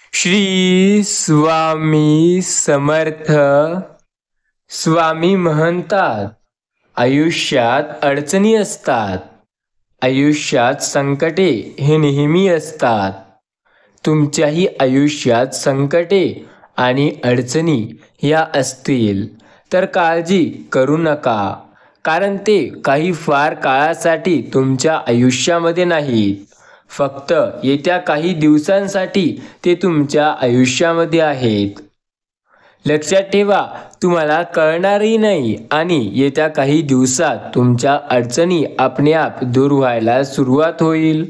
श्री स्वामी समर्थ. स्वामी म्हणतात, आयुष्यात अडचणी असतात, आयुष्यात संकटे हे नेहमी असतात. तुमच्याही आयुष्यात संकटे आणि अडचणी या असतील तर काळजी करू नका, कारण ते काही फार काळासाठी तुमच्या आयुष्यामध्ये नाहीत. फक्त येत्या काही दिवसांसाठी ते तुमच्या आयुष्यामध्ये आहेत. लक्षात ठेवा, तुम्हाला कळणारही नाही आणि येत्या काही दिवसात तुमच्या अडचणी आपणआप दूर व्हायला सुरुवात होईल.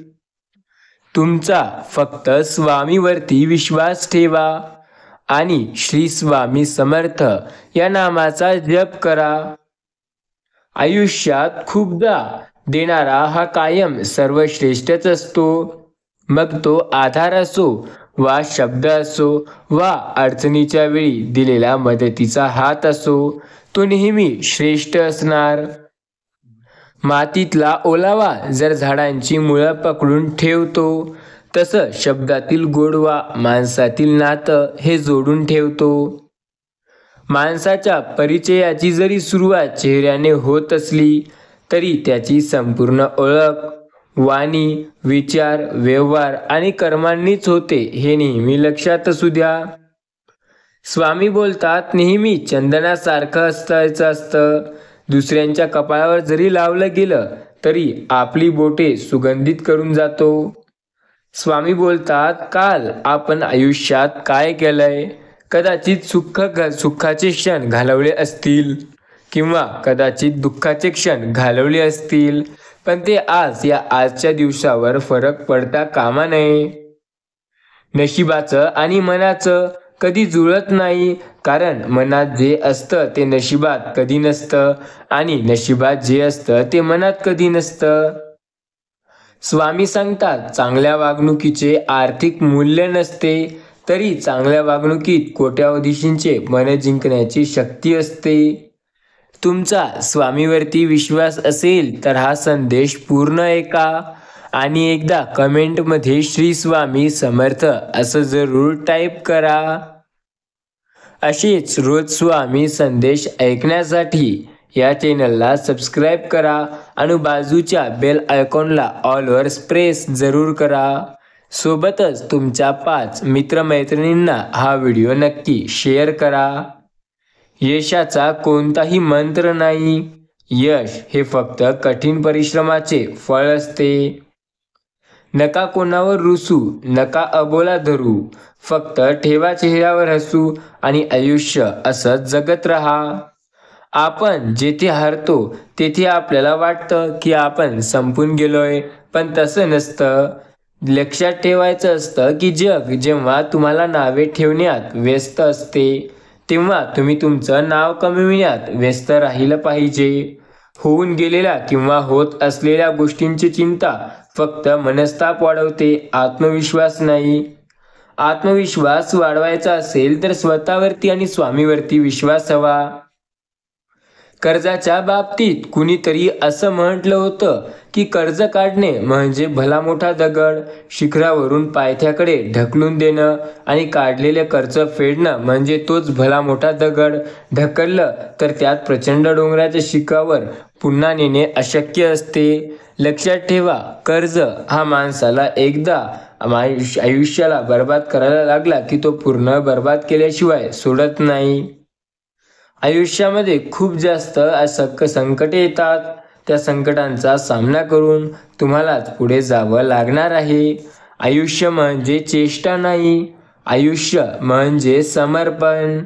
तुमचा फक्त स्वामीवरती विश्वास ठेवा आणि श्री स्वामी समर्थ या नामाचा जप करा. आयुष्यात खूपदा देणारा हा कायम सर्वश्रेष्ठच असतो. मग तो आधार असो वा शब्द असो वा अडचणीच्या वेळी दिलेला मदतीचा हात असो, तो नेहमी श्रेष्ठ असणार. मातीतला ओलावा जर झाडांची मुळं पकडून ठेवतो, तसं शब्दातील गोडवा माणसातील नातं हे जोडून ठेवतो. माणसाच्या परिचयाची जरी सुरुवात चेहऱ्याने होत असली तरी त्याची संपूर्ण ओळख वाणी, विचार, व्यवहार आणि कर्मांनीच होते, हे नेहमी लक्षात असू द्या. स्वामी बोलतात, नेहमी चंदनासारखं असायचं असतं. दुसऱ्यांच्या कपाळावर जरी लावलं गेलं तरी आपली बोटे सुगंधित करून जातो. स्वामी बोलतात, काल आपण आयुष्यात काय केलंय? कदाचित सुखाचे क्षण घालवले असतील किंवा कदाचित दुःखाचे क्षण घालवले असतील, पण ते आजच्या दिवसावर फरक पडता कामा नये. नशिबाचं आणि मनाचं कधी जुळत नाही, कारण मनात जे असतं ते नशिबात कधी नसतं आणि नशिबात जे असतं ते मनात कधी नसतं. स्वामी सांगतात, चांगल्या वागणुकीचे आर्थिक मूल्य नसते, तरी चांगल्या वागणुकीत कोट्याधीशांचे मन जिंकण्याची शक्ती असते. तुमचा स्वामीवरती विश्वास असेल तर हा संदेश पूर्ण ऐका आणि एकदा कमेंटमध्ये श्री स्वामी समर्थ असं जरूर टाईप करा. असेच रोज स्वामी संदेश ऐकण्यासाठी या चॅनलला सबस्क्राईब करा आणि बाजूच्या बेल आयकॉनला ऑलवर प्रेस जरूर करा. सोबतच तुमच्या 5 मित्रमैत्रिणींना हा व्हिडिओ नक्की शेअर करा. यशाचा कोणताही मंत्र नाही. यश हे फक्त कठीण परिश्रमाचे फळ असते. नका कोणावर रुसू, नका अबोला धरू. फक्त ठेवा चेहऱ्यावर हसू आणि आयुष्य असंच जगत राहा. आपण जेथे हरतो तेथे आपल्याला वाटतं की आपण संपून गेलोय, पण तसं नसतं. लक्षात ठेवायचं असतं की जग जेव्हा तुम्हाला नावे ठेवण्यात व्यस्त असते, तेव्हा तुम्ही तुमचं नाव कमविण्यात व्यस्त राहिलं पाहिजे. होऊन गेलेल्या किंवा होत असलेल्या गोष्टींची चिंता फक्त मनस्ताप वाढवते, आत्मविश्वास नाही. आत्मविश्वास वाढवायचा असेल तर स्वतःवरती आणि स्वामीवरती विश्वास हवा. कर्जाच्या बाबतीत कुणीतरी असं म्हटलं होतं की कर्ज काढणे म्हणजे भला मोठा दगड शिखरावरून पायथ्याकडे ढकलून देणं आणि काढलेले कर्ज फेडणं म्हणजे तोच भला मोठा दगड. ढकललं तर त्यात प्रचंड डोंगराच्या शिखरावर पुन्हा नेणे अशक्य असते. लक्षात ठेवा, कर्ज हा माणसाला एकदा आयुष्याला बर्बाद करायला लागला की तो पूर्ण बर्बाद केल्याशिवाय सोडत नाही. आयुष्यामध्ये खूप जास्त संकटे येतात. त्या संकटांचा सामना करून तुम्हालाच पुढे जावं लागणार आहे. आयुष्य म्हणजे चेष्टा नाही, आयुष्य म्हणजे समर्पण.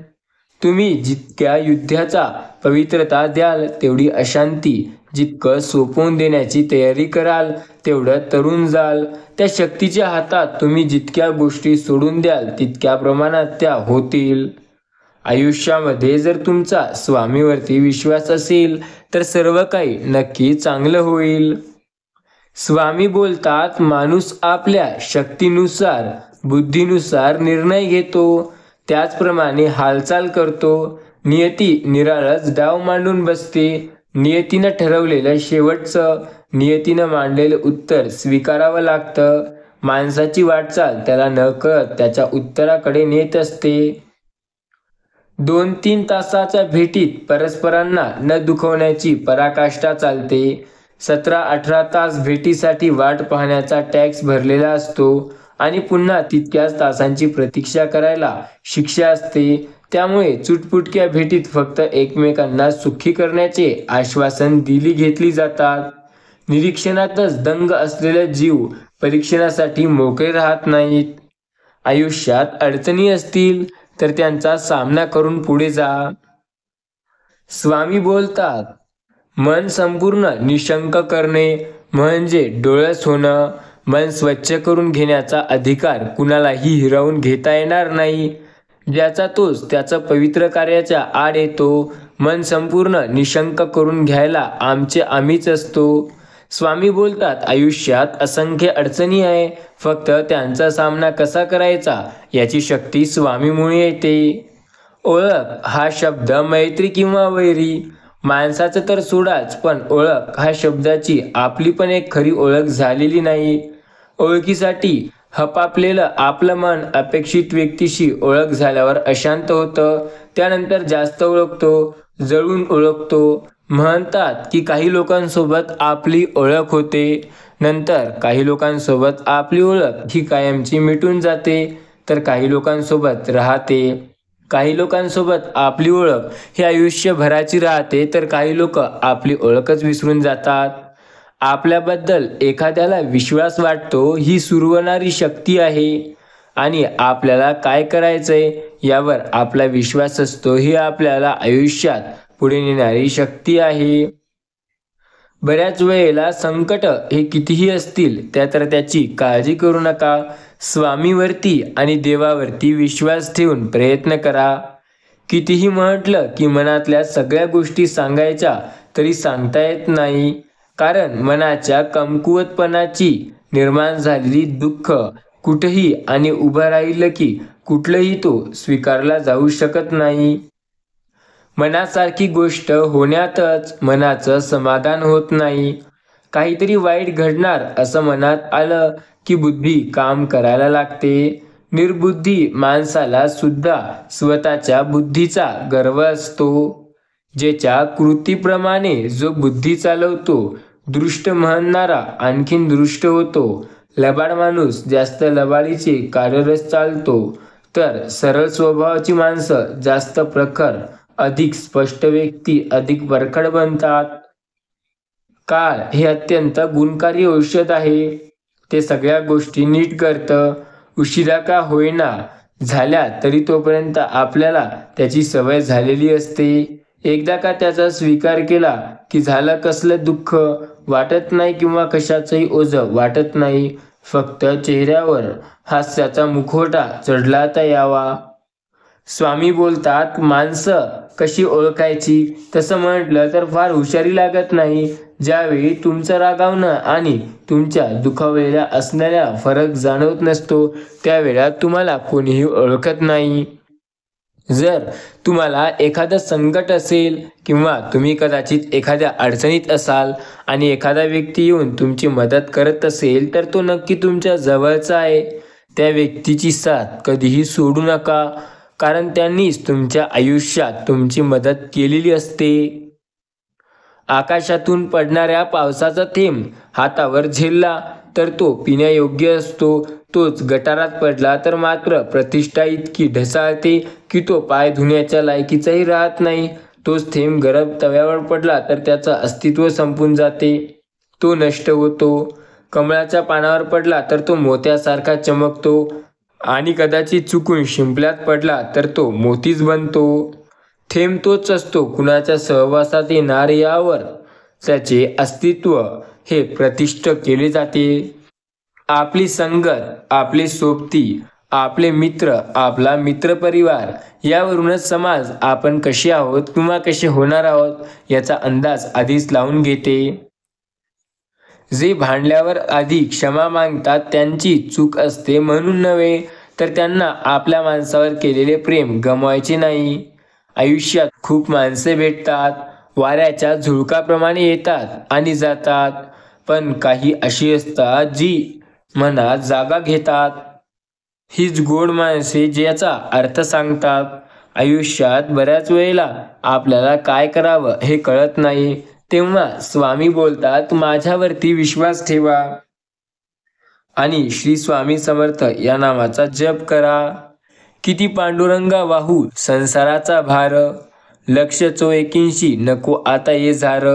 तुम्ही जितक्या युद्धाचा पवित्रता द्याल तेवढी अशांती, जितकं सोपवून देण्याची तयारी कराल तेवढं तरुण जाल. त्या शक्तीच्या हातात तुम्ही जितक्या गोष्टी सोडून द्याल तितक्या प्रमाणात त्या होतील. आयुष्यामध्ये जर तुमचा स्वामीवरती विश्वास असेल तर सर्व काही नक्की चांगलं होईल. स्वामी बोलतात, माणूस आपल्या शक्तीनुसार, बुद्धीनुसार निर्णय घेतो, त्याचप्रमाणे हालचाल करतो. नियती निराळच डाव मांडून बसते. नियतीनं ठरवलेलं शेवटचं, नियतीनं मांडलेलं उत्तर स्वीकारावं लागतं. माणसाची वाटचाल त्याला नकळत त्याच्या उत्तराकडे नेत असते. 2-3 तासाच्या भेटीत परस्परांना न दुखवण्याची पराकाष्ठा चालते. 17-18 तास भेटीसाठी वाट पाहण्याचा टॅक्स भरलेला असतो आणि पुन्हा तितक्याच तासांची प्रतीक्षा करायला शिक्षा असते. त्यामुळे चुटपुटक्या भेटीत फक्त एकमेकांना सुखी करण्याचे आश्वासन दिली घेतली जातात. निरीक्षणातच दंग असलेले जीव परीक्षणासाठी मोकळे राहत नाहीत. आयुष्यात अडचणी असतील तर त्यांचा सामना करून पुढे जा. स्वामी बोलतात, मन संपूर्ण निशंक करणे म्हणजे डोळस होणं. मन स्वच्छ करून घेण्याचा अधिकार कुणालाही हिरावून घेता येणार नाही. ज्याचा तोच त्याचं पवित्र कार्याच्या आड येतो. मन संपूर्ण निशंक करून घ्यायला आमचे आम्हीच असतो. स्वामी बोलतात, आयुष्यात असंख्य अडचणी आहे, फक्त त्यांचा सामना कसा करायचा याची शक्ती स्वामीमुळे येते. ओळख हा शब्द मैत्री किंवा वैरी, माणसाचं तर सोडाच, पण ओळख हा शब्दाची आपली पण एक खरी ओळख झालेली नाही. ओळखीसाठी हपापलेलं आपलं मन अपेक्षित व्यक्तीशी ओळख झाल्यावर अशांत होतं. त्यानंतर जास्त ओळखतो, जळून ओळखतो. म्हणतात की काही लोकांसोबत आपली ओळख होते, नंतर काही लोकांसोबत आपली ओळख ही कायमची मिटून जाते, तर काही लोकांसोबत राहते. काही लोकांसोबत आपली ओळख ही आयुष्यभराची राहते, तर काही लोक आपली ओळखच विसरून जातात. आपल्याबद्दल एखाद्याला विश्वास वाटतो ही सुरवणारी शक्ती आहे, आणि आपल्याला काय करायचंय यावर आपला विश्वास असतो ही आपल्याला आयुष्यात पुढे नेणारी शक्ती आहे. बऱ्याच वेळेला संकट हे कितीही असतील तर त्याची काळजी करू नका. स्वामीवरती आणि देवावरती विश्वास ठेवून प्रयत्न करा. कितीही म्हटलं की मनातल्या सगळ्या गोष्टी सांगायच्या तरी सांगता येत नाही, कारण मनाच्या कमकुवतपणाची निर्माण झालेली दुःख कुठेही आणि उभं राहिलं की कुठलंही तो स्वीकारला जाऊ शकत नाही. मनासारखी गोष्ट होण्यातच मनाचं समाधान होत नाही. काहीतरी वाईट घडणार असं मनात आलं की बुद्धी काम करायला लागते. निर्बुद्धी माणसाला सुद्धा स्वतःच्या बुद्धीचा गर्व असतो. ज्याच्या कृतीप्रमाणे जो बुद्धी चालवतो, दृष्ट म्हणणारा आणखीन दृष्ट होतो. लबाड माणूस जास्त लबाडीचे कार्यरत चालतो, तर सरळ स्वभावाची माणसं जास्त प्रखर, अधिक स्पष्ट व्यक्ती अधिक परखड बनतात. काळ हे अत्यंत गुणकारी औषध आहे. ते सगळ्या गोष्टी नीट करतं. उशिरा का होईना झाल्या तरी तोपर्यंत आपल्याला त्याची सवय झालेली असते. एकदा का त्याचा स्वीकार केला की झालं कसलं दुःख वाटत नाही किंवा कशाचंही ओझं वाटत नाही. फक्त चेहऱ्यावर हास्याचा मुखवटा चढलाता यावा. स्वामी बोलतात, माणसं कशी ओळखायची तसं म्हटलं तर फार हुशारी लागत नाही. ज्यावेळी तुमचं रागावणं आणि तुमच्या दुखावलेल्या असणाऱ्या फरक जाणवत नसतो, त्यावेळेला तुम्हाला कोणीही ओळखत नाही. जर तुम्हाला एखादं संकट असेल किंवा तुम्ही कदाचित एखाद्या अडचणीत असाल आणि एखादा व्यक्ती येऊन तुमची मदत करत असेल, तर तो नक्की तुमच्या जवळचा आहे. त्या व्यक्तीची साथ कधीही सोडू नका, कारण त्यांनीच तुमच्या आयुष्यात तुमची मदत केलेली असते. आकाशातून पडणाऱ्या पावसाचा थेंब हातावर झेलला तर तो पिण्यायोग्य असतो. तोच गटारात पडला तर मात्र प्रतिष्ठा इतकी ढसाळते की तो पाय धुण्याच्या लायकीचाही राहत नाही. तोच थेंब गरम तव्यावर पडला तर त्याचं अस्तित्व संपून जाते, तो नष्ट होतो. कमळाच्या पानावर पडला तर तो मोत्यासारखा चमकतो, आणि कदाचित चुकून शिंपल्यात पडला तर तो मोतीच बनतो. थेंब तोच असतो, कुणाच्या सहवासात येणार यावर त्याचे अस्तित्व हे प्रतिष्ठित केले जाते. आपली संगत, आपले सोबती, आपले मित्र, आपला मित्रपरिवार यावरूनच समाज आपण कसे आहोत किंवा कसे होणार आहोत याचा अंदाज आधीच लावून घेते. जे भांडल्यावर आधी क्षमा मागतात त्यांची चूक असते म्हणून नव्हे, तर त्यांना आपल्या माणसावर केलेले प्रेम गमवायचे नाही. आयुष्यात खूप माणसे भेटतात, वाऱ्याच्या झुळकाप्रमाणे येतात आणि जातात, पण काही अशी असतात जी मनात जागा घेतात. हीच गोड माणसे ज्याचा अर्थ सांगतात. आयुष्यात बऱ्याच वेळेला आपल्याला काय करावं हे कळत नाही, तेव्हा स्वामी बोलतात, माझ्यावरती विश्वास ठेवा आणि श्री स्वामी समर्थ या नामाचा जप करा. किती पांडुरंगा वाहू संसाराचा भार, लक्ष चोएकींशी नको आता ये झार.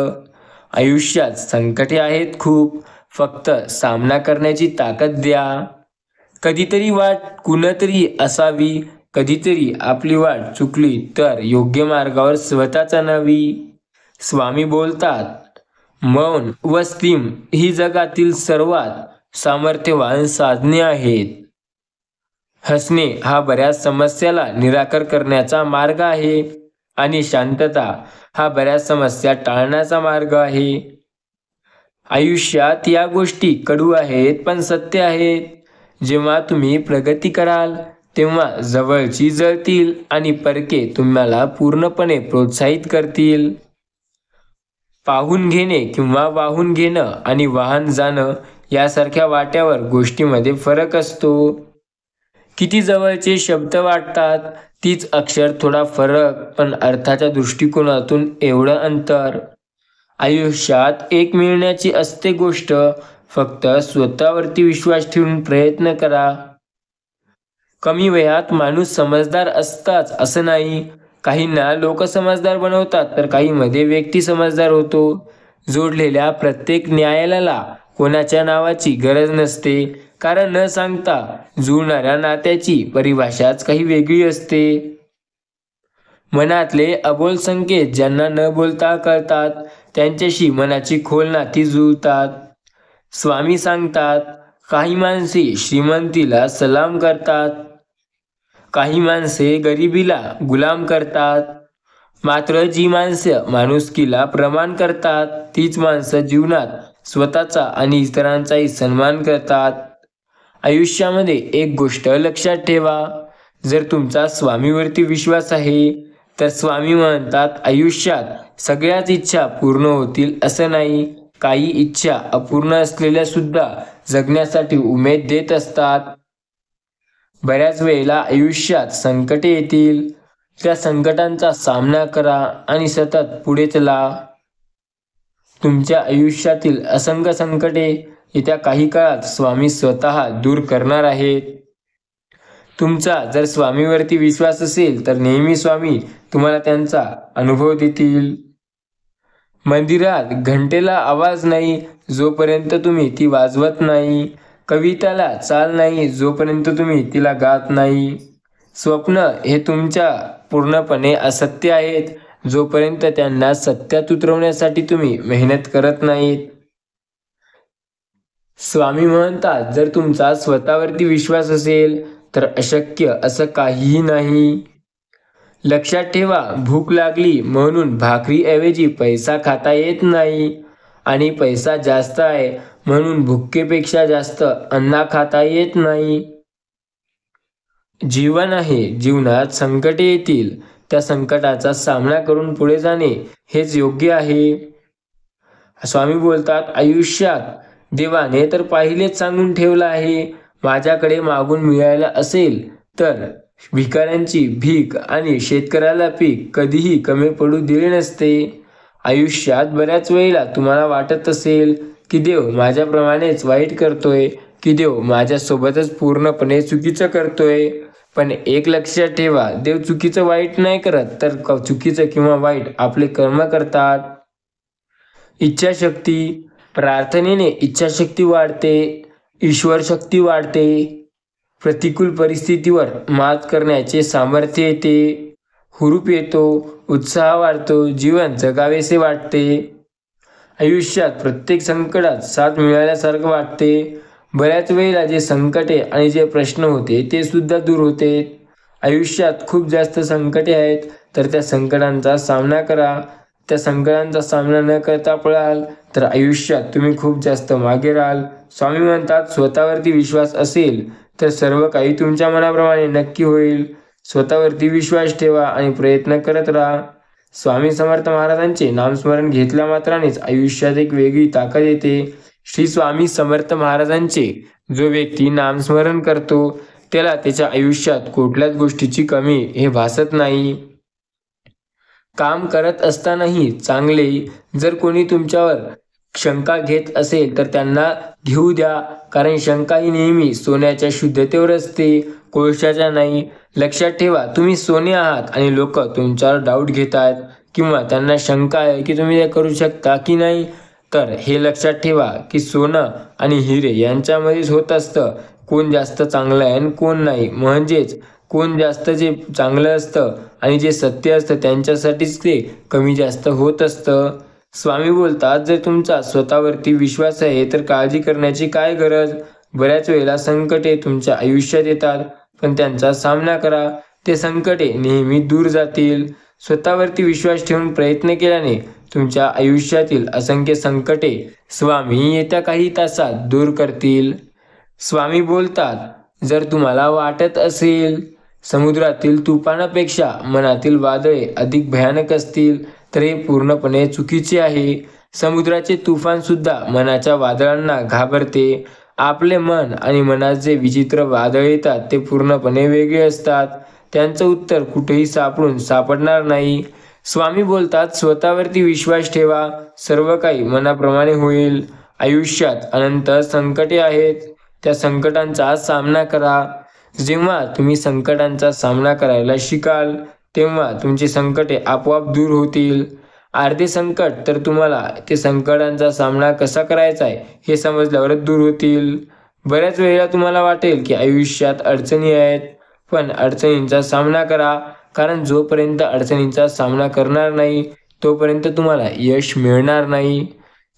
आयुष्यात संकटे आहेत खूप, फक्त सामना करण्याची ताकद द्या. कधीतरी वाट कुणतरी असावी, कधीतरी आपली वाट चुकली तर योग्य मार्गावर स्वतःच आणावी. स्वामी बोलतात, मौन व स्थिम ही जगातील सर्वात सामर्थ्यवान साधने आहेत. हसणे हा बऱ्याच समस्याला निराकर करण्याचा मार्ग आहे आणि शांतता हा बऱ्याच समस्या टाळण्याचा मार्ग आहे. आयुष्यात या गोष्टी कडू आहेत पण सत्य आहेत. जेव्हा तुम्ही प्रगती कराल तेव्हा जवळची जळतील आणि परके तुम्हाला पूर्णपणे प्रोत्साहित करतील. पाहून घेणे किंवा वाहून घेणं आणि वाहन जाणं यासारख्या वाट्यावर गोष्टीमध्ये फरक असतो. किती जवळचे शब्द वाटतात, तीच अक्षर थोडा फरक, पण अर्थाच्या दृष्टिकोनातून एवढं अंतर. आयुष्यात एक मिळण्याची असते गोष्ट, फक्त स्वतःवरती विश्वास ठेवून प्रयत्न करा. कमी वयात माणूस समजदार असताच असं नाही. काहींना लोक समजदार बनवतात तर काहींमध्ये व्यक्ती समजदार होतो. जोडलेल्या प्रत्येक न्यायालयाला कोणाच्या नावाची गरज नसते, कारण न सांगता जुळणाऱ्या नात्याची परिभाषाच काही वेगळी असते. मनातले अबोल संकेत ज्यांना न बोलता कळतात, त्यांच्याशी मनाची खोल नाती जुळतात. स्वामी सांगतात, काही माणसे श्रीमंतीला सलाम करतात, काही माणसे गरिबीला गुलाम करतात, मात्र जी माणसं माणुसकीला प्रमाण करतात तीच माणसं जीवनात स्वतःचा आणि इतरांचाही सन्मान करतात. आयुष्यामध्ये एक गोष्ट लक्षात ठेवा, जर तुमचा स्वामीवरती विश्वास आहे तर स्वामी म्हणतात, आयुष्यात सगळ्याच इच्छा पूर्ण होतील असं नाही. काही इच्छा अपूर्ण असलेल्या सुद्धा जगण्यासाठी उमेद देत असतात. बऱ्याच वेळेला आयुष्यात संकटे येतील, त्या संकटांचा सामना करा आणि सतत पुढे चला. तुमच्या आयुष्यातील असंख्य संकटे येत्या काही काळात स्वामी स्वतः दूर करणार आहेत. तुमचा जर स्वामीवरती विश्वास असेल तर नेहमी स्वामी तुम्हाला त्यांचा अनुभव देतील. मंदिरात घंटेला आवाज नाही जोपर्यंत तुम्ही ती वाजवत नाही. कविताला चाल नाही जोपर्यंत तुम्ही तिला गात नाही. स्वप्न हे तुमच्या पूर्णपणे असत्य आहेत जोपर्यंत त्यांना सत्यात उतरवण्यासाठी तुम्ही मेहनत करत नाहीत. स्वामी म्हणतात, जर तुमचा स्वतःवरती विश्वास असेल तर अशक्य असं काहीही नाही. लक्षात ठेवा, भूक लागली म्हणून भाकरीऐवजी पैसा खाता येत नाही आणि पैसा जास्त आहे म्हणून भुकेपेक्षा जास्त अन्न खाता येत नाही. जीवन आहे, जीवनात संकटे येतील, त्या संकटाचा सामना करून पुढे जाणे हेच योग्य आहे. स्वामी बोलतात, आयुष्यात देवाने तर पहिलेच सांगून ठेवलं आहे, माझ्याकडे मागून मिळायला असेल तर भिकाऱ्यांची भीक आणि शेतकऱ्याला पीक कधीही कमी पडू दिले नसते. आयुष्यात बऱ्याच वेळेला तुम्हाला वाटत असेल की देव माझ्याप्रमाणेच वाईट करतोय, की देव माझ्यासोबतच पूर्णपणे चुकीचं करतोय. पण एक लक्षात ठेवा, देव चुकीचं वाईट नाही करत, तर चुकीचं किंवा वाईट आपले कर्म करतात. इच्छाशक्ती, प्रार्थनेने इच्छाशक्ती वाढते, ईश्वर शक्ती वाढते, प्रतिकूल परिस्थितीवर मात करण्याचे सामर्थ्य येते, हुरूप येतो, उत्साह वाढतो, जीवन जगावेसे वाटते. आयुष्यात प्रत्येक संकटात साथ मिळाल्यासारखं वाटते. बऱ्याच वेळेला जे संकटे आणि जे प्रश्न होते ते सुद्धा दूर होते. आयुष्यात खूप जास्त संकटे आहेत तर त्या संकटांचा सामना करा. त्या संकटांचा सामना न करता पळाल तर आयुष्यात तुम्ही खूप जास्त मागे राहाल. स्वामी म्हणतात, स्वतःवरती विश्वास असेल तर सर्व काही तुमच्या मनाप्रमाणे नक्की होईल. स्वतःवरती विश्वास ठेवा आणि प्रयत्न करत राहा. स्वामी समर्थ महाराजांचे नामस्मरण घेतल्या मात्रानेच आयुष्यात एक वेगळी ताकद येते. श्री स्वामी समर्थ महाराजांचे जो व्यक्ती नामस्मरण करतो त्याला त्याच्या आयुष्यात कुठल्याच गोष्टीची कमी हे भासत नाही. काम करत असतानाही चांगले जर कोणी तुमच्यावर शंका घेत असेल तर त्यांना घेऊ द्या, कारण शंका ही नेहमी सोन्याच्या शुद्धतेवर असते, कोळशाच्या नाही. लक्षात ठेवा, तुम्ही सोने आहात आणि लोक तुमच्यावर डाऊट घेत आहेत किंवा त्यांना शंका आहे की तुम्ही ते करू शकता की नाही. तर हे लक्षात ठेवा की सोनं आणि हिरे यांच्यामध्येच होत असतं कोण जास्त चांगलं आहे आणि कोण नाही. म्हणजेच कोण जास्त जे चांगलं असतं आणि जे सत्य असतं त्यांच्यासाठीच ते कमी जास्त होत असतं. स्वामी बोलतात, जर तुमचा स्वतःवरती विश्वास आहे तर काळजी करण्याची काय गरज. बऱ्याच वेळेला संकटे तुमच्या आयुष्यात येतात, पण त्यांचा सामना करा, ते संकटे नेहमी दूर जातील. स्वतःवरती विश्वास ठेवून प्रयत्न केल्याने तुमच्या आयुष्यातील असंख्य संकटे स्वामी येत्या काही तासात दूर करतील. स्वामी बोलतात, जर तुम्हाला वाटत असेल समुद्रातील तुफानापेक्षा मनातील वादळे अधिक भयानक असतील तर हे पूर्णपणे चुकीचे आहे. समुद्राचे तुफान सुद्धा मनाच्या वादळांना घाबरते. आपले मन आणि मनात जे विचित्र वादळ येतात ते पूर्णपणे वेगळे असतात. त्यांचं उत्तर कुठेही सापडणार नाही. स्वामी बोलतात, स्वतःवरती विश्वास ठेवा, सर्व काही मनाप्रमाणे होईल. आयुष्यात अनंत संकटे आहेत, त्या संकटांचा सामना करा. जेव्हा तुम्ही संकटांचा सामना करायला शिकाल तेव्हा तुमची संकटे आपोआप दूर होतील. अर्धे संकट तर तुम्हाला ते संकटांचा सामना कसा करायचा आहे हे समजल्यावरच दूर होतील. बऱ्याच वेळेला तुम्हाला वाटेल की आयुष्यात अडचणी आहेत, पण अडचणींचा सामना करा, कारण जोपर्यंत अडचणींचा सामना करणार नाही तोपर्यंत तुम्हाला यश मिळणार नाही.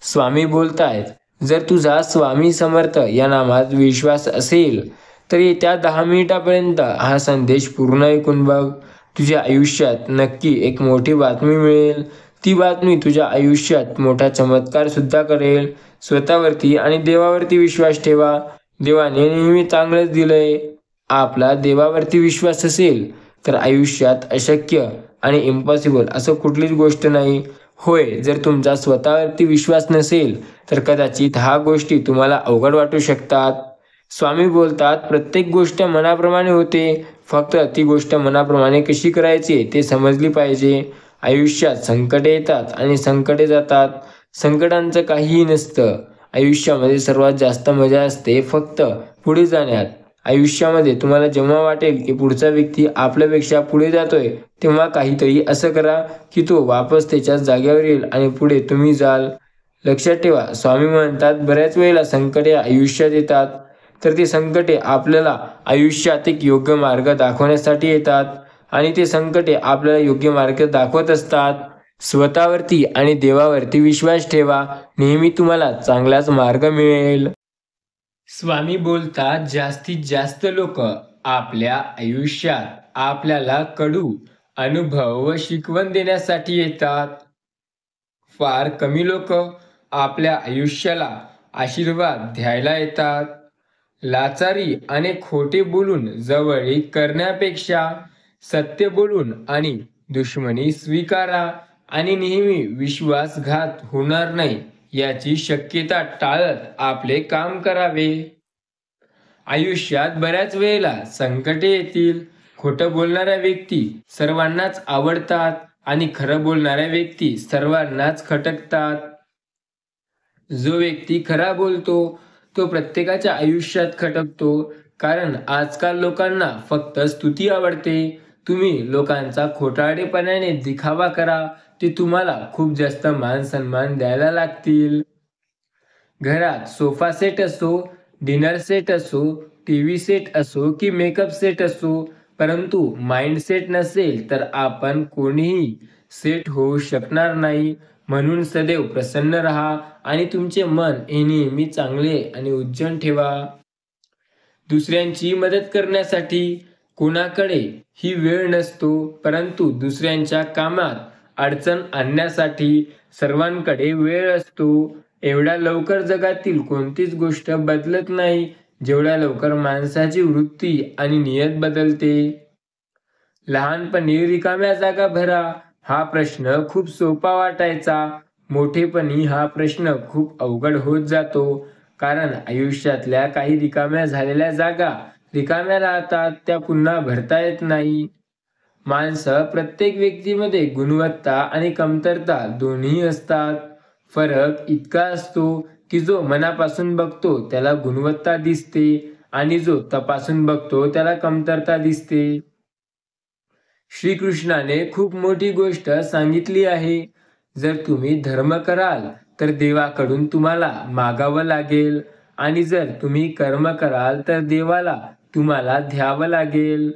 स्वामी बोलतायत, जर तुझा स्वामी समर्थ या नामात विश्वास असेल तर येत्या 10 मिनिटापर्यंत हा संदेश पूर्ण ऐकून बघ. तुझ्या आयुष्यात नक्की एक मोठी बातमी मिळेल. ती बातमी तुझ्या आयुष्यात मोठा चमत्कार सुद्धा करेल. स्वतःवरती आणि देवावरती विश्वास ठेवा. देवाने नेहमी चांगलंच दिलंय. आपला देवावरती विश्वास असेल तर आयुष्यात अशक्य आणि इम्पॉसिबल असं कुठलीच गोष्ट नाही. होय, जर तुमचा स्वतःवरती विश्वास नसेल तर कदाचित ह्या गोष्टी तुम्हाला अवघड वाटू शकतात. स्वामी बोलतात, प्रत्येक गोष्ट मनाप्रमाणे होते, फक्त ती गोष्ट मनाप्रमाणे कशी करायची ते समजली पाहिजे. आयुष्यात संकटे येतात आणि संकटे जातात. संकटांचं काहीही नसतं. आयुष्यामध्ये सर्वात जास्त मजा असते फक्त पुढे जाण्यात. आयुष्यामध्ये तुम्हाला जेव्हा वाटेल की पुढचा व्यक्ती आपल्यापेक्षा पुढे जातोय तेव्हा काहीतरी असं करा की तो वापस त्याच्या जागेवर येईल आणि पुढे तुम्ही जाल. लक्षात ठेवा, स्वामी म्हणतात, बऱ्याच वेळेला संकटे आयुष्यात येतात तर ते संकटे आपल्याला आयुष्यात एक योग्य मार्ग दाखवण्यासाठी येतात आणि ते संकटे आपल्याला योग्य मार्ग दाखवत असतात. स्वतःवरती आणि देवावरती विश्वास ठेवा, नेहमी तुम्हाला चांगलाच मार्ग मिळेल. स्वामी बोलतात, जास्तीत जास्त लोक आपल्या आयुष्यात आपल्याला कडू अनुभव व शिकवण देण्यासाठी येतात. फार कमी लोक आपल्या आयुष्याला आशीर्वाद द्यायला येतात. लाचारी आणि खोटे बोलून जवळीक करण्यापेक्षा सत्य बोलून आणि दुश्मनी स्वीकारा आणि नेहमी विश्वासघात होणार नाही याची शक्यता टाळत आपले काम करावे. आयुष्यात बऱ्याच वेळेला संकटे येतील. खोटं बोलणाऱ्या व्यक्ती सर्वांनाच आवडतात आणि खरं बोलणाऱ्या व्यक्ती सर्वांनाच खटकतात. जो व्यक्ती खरा बोलतो तो प्रत्येकाच्या आयुष्यात खटकतो, कारण आजकाल लोकांना फक्त स्तुती आवडते. तुम्ही लोकांचा खोटारडेपणाने दिखावा करा, ते तुम्हाला खूप जास्त मान सन्मान द्यायला लागतील. घरात सोफा सेट असो, डिनर सेट असो, टीव्ही सेट असो की मेकअप सेट असो, परंतु माइंड सेट नसेल तर आपण कोणीही सेट होऊ शकणार नाही. म्हणून सदैव प्रसन्न राहा आणि तुमचे मन हे नेहमी चांगले आणि उज्जवल ठेवा. दुसऱ्यांची मदत करण्यासाठी कोणाकडे ही वेळ नसतो, परंतु दुसऱ्यांच्या कामात अडचण आणण्यासाठी सर्वांकडे वेळ असतो. एवढ्या लवकर जगातील कोणतीच गोष्ट बदलत नाही जेवढ्या लवकर माणसाची वृत्ती आणि नियत बदलते. लहानपणी रिकाम्या जागा भरा हा प्रश्न खूप सोपा वाटायचा. मोठेपणी हा प्रश्न खूप अवघड होत जातो. कारण आयुष्यातल्या काही रिकाम्या झालेल्या जागा रिकाम्या राहतात, त्या पुन्हा भरता येत नाही. माणसं प्रत्येक व्यक्तीमध्ये गुणवत्ता आणि कमतरता दोन्ही असतात. फरक इतका असतो की जो मनापासून बघतो त्याला गुणवत्ता दिसते आणि जो तपासून बघतो त्याला कमतरता दिसते. श्रीकृष्णाने खूप मोठी गोष्ट सांगितली आहे. जर तुम्ही धर्म कराल तर देवाकडून तुम्हाला मागावं लागेल आणि जर तुम्ही कर्म कराल तर देवाला तुम्हाला द्यावं लागेल.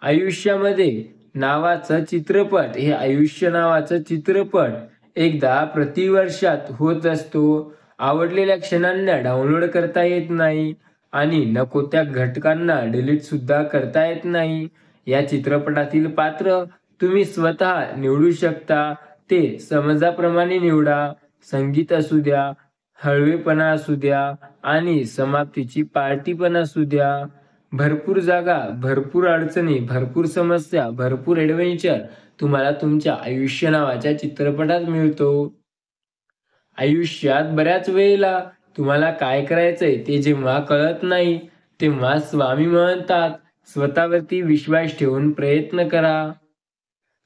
आयुष्यामध्ये नावाचं चित्रपट हे आयुष्य नावाचं चित्रपट एकदा प्रतिवर्षात होत असतो. आवडलेल्या क्षणांना डाउनलोड करता येत नाही आणि नको त्या घटकांना डिलीट सुद्धा करता येत नाही. या चित्रपटातील पात्र तुम्ही स्वतः निवडू शकता. ते समजाप्रमाणे निवडा. संगीत असू द्या, हळवेपणा असू द्या आणि समाप्तीची पार्टी पण असू द्या. भरपूर जागा, भरपूर अडचणी, भरपूर समस्या, भरपूर ॲडव्हेंचर तुम्हाला तुमच्या आयुष्य नावाच्या चित्रपटात मिळतो. आयुष्यात बऱ्याच वेळेला तुम्हाला काय करायचंय ते जेव्हा कळत नाही, तेव्हा स्वामी म्हणतात, स्वतःवरती विश्वास ठेवून प्रयत्न करा.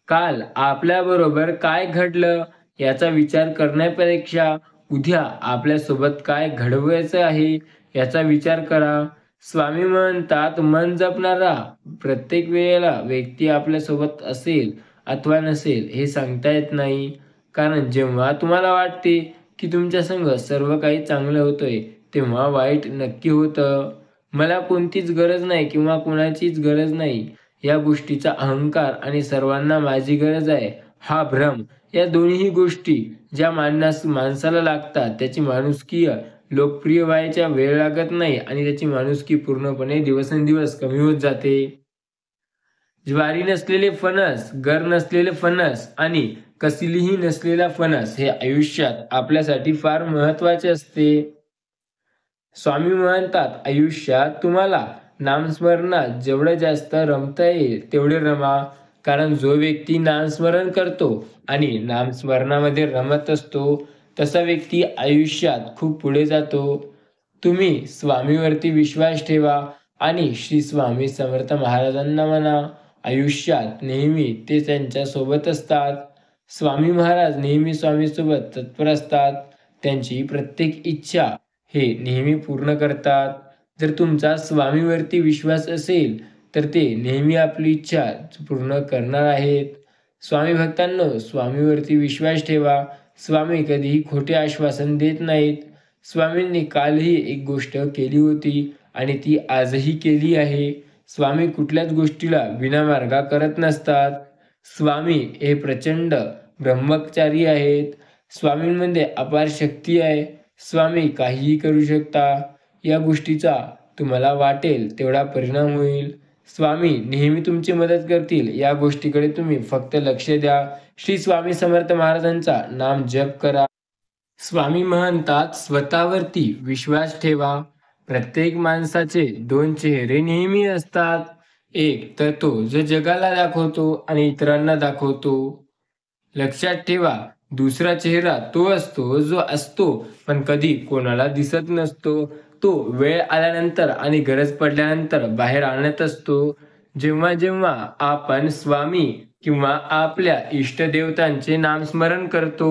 काल आपल्याबरोबर काय घडलं याचा विचार करण्यापेक्षा उद्या आपल्यासोबत काय घडवायचं आहे याचा विचार करा. स्वामी म्हणतात, मन जपणारा प्रत्येक वेळेला व्यक्ती आपल्यासोबत असेल अथवा नसेल हे सांगता येत नाही. कारण जेव्हा तुम्हाला वाटते की तुमच्या संग सर्व काही चांगलं होतंय, तेव्हा वाईट नक्की होतं. मला कोणतीच गरज नाही किंवा कोणाचीच गरज नाही या गोष्टीचा अहंकार आणि सर्वांना माझी गरज आहे हा भ्रम, या दोन्ही गोष्टी ज्या माणसाला लागतात त्याची माणुसकी लोकप्रिय व्हायच्या वेळ लागत नाही आणि त्याची माणुसकी पूर्णपणे दिवसेंदिवस कमी होत जाते. ज्वारी नसलेले फणस, गर नसलेले फणस आणि कसलीही नसलेला फणस हे आयुष्यात आपल्यासाठी फार महत्वाचे असते. स्वामी म्हणतात, आयुष्यात तुम्हाला नामस्मरणात जेवढं जास्त रमता येईल तेवढे रमा. कारण जो व्यक्ती नामस्मरण करतो आणि नामस्मरणामध्ये रमत असतो तसा व्यक्ती आयुष्यात खूप पुढे जातो. तुम्ही स्वामीवरती विश्वास ठेवा आणि श्री स्वामी समर्थ महाराजांना म्हणा. आयुष्यात नेहमी ते त्यांच्या सोबत असतात. स्वामी महाराज नेहमी स्वामीसोबत तत्पर असतात. त्यांची प्रत्येक इच्छा हे नेहमी पूर्ण करतात. जर तुमचा स्वामीवरती विश्वास असेल तर ते नेहमी आपली इच्छा पूर्ण करणार आहेत. स्वामी भक्तांनो, स्वामीवरती विश्वास ठेवा. स्वामी कधीही खोटे आश्वासन देत नाहीत. स्वामींनी कालही एक गोष्ट केली होती आणि ती आजही केली आहे. स्वामी कुठल्याच गोष्टीला विनामार्गा करत नसतात. स्वामी हे प्रचंड ब्रह्मचारी आहेत. स्वामींमध्ये अपार शक्ती आहे. स्वामी काहीही करू शकता. या गोष्टीचा तुम्हाला वाटेल तेवढा परिणाम होईल. स्वामी नेहमी तुमची मदत करतील या गोष्टीकडे तुम्ही फक्त लक्ष द्या. श्री स्वामी समर्थ महाराजांचा नाम जप करा. स्वामी म्हणतात, स्वतःवरती विश्वास ठेवा. प्रत्येक माणसाचे दोन चेहरे नेहमी असतात. एक तर तो जो जगाला दाखवतो आणि इतरांना दाखवतो. लक्षात ठेवा, दुसरा चेहरा तो असतो जो असतो पण कधी कोणाला दिसत नसतो. तो वेळ आल्यानंतर आणि गरज पडल्यानंतर बाहेर आणत असतो. जेव्हा जेव्हा आपण स्वामी किंवा आपल्या इष्टदेवतांचे नामस्मरण करतो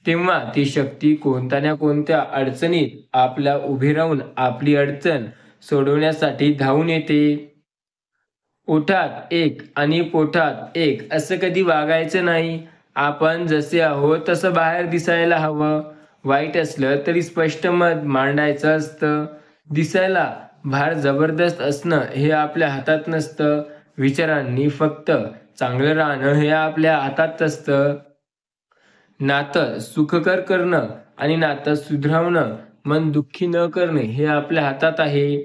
तेव्हा ती शक्ती कोणत्या ना कोणत्या अडचणीत आपल्या उभी राहून आपली अडचण सोडवण्यासाठी धावून येते. ओठात एक आणि पोटात एक असं कधी वागायचं नाही. आपण जसे आहोत तसं बाहेर दिसायला हवं. वाईट असलं तरी स्पष्ट मत मांडायचं असतं. दिसायला फार जबरदस्त असणं हे आपल्या हातात नसतं. विचारांनी फक्त चांगलं राहणं हे आपल्या हातात असतं. नातं सुखकर करणं आणि नातं सुधारवणं, मन दुःखी न करणे हे आपल्या हातात आहे.